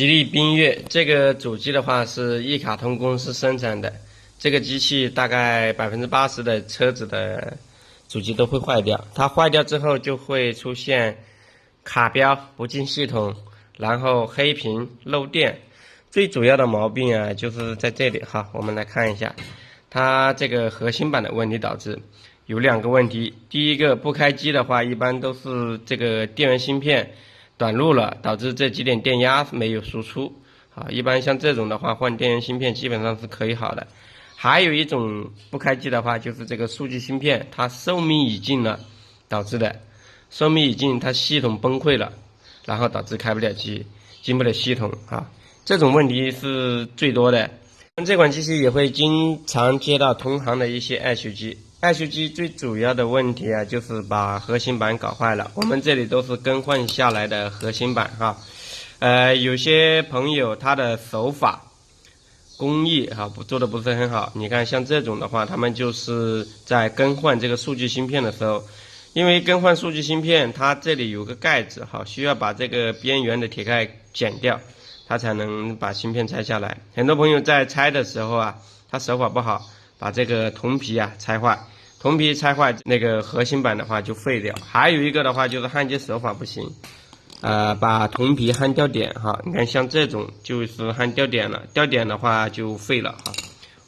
吉利缤越这个主机的话是一卡通公司生产的，这个机器大概80%的车子的主机都会坏掉，它坏掉之后就会出现卡标不进系统，然后黑屏漏电。最主要的毛病啊就是在这里哈，我们来看一下，它这个核心板的问题导致有两个问题。第一个，不开机的话，一般都是这个电源芯片短路了，导致这几点电压没有输出。啊，一般像这种的话，换电源芯片基本上是可以好的。还有一种不开机的话，就是这个数据芯片它寿命已尽了导致的。寿命已尽，它系统崩溃了，然后导致开不了机，进不了系统啊。这种问题是最多的。这款机器也会经常接到同行的一些爱修机。爱修机最主要的问题啊，就是把核心板搞坏了。我们这里都是更换下来的核心板哈。有些朋友他的手法工艺做的不是很好。你看像这种的话，他们就是在更换这个数据芯片的时候，因为更换数据芯片，它这里有个盖子需要把这个边缘的铁盖剪掉，它才能把芯片拆下来。很多朋友在拆的时候啊，他手法不好，把这个铜皮拆坏，铜皮拆坏，那个核心板的话就废掉。还有一个的话就是焊接手法不行，把铜皮焊掉点你看像这种就是焊掉点了，掉点的话就废了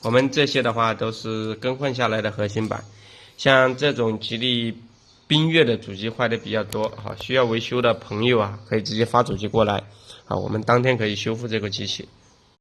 我们这些的话都是更换下来的核心板，像这种吉利缤越的主机坏的比较多需要维修的朋友可以直接发主机过来我们当天可以修复这个机器。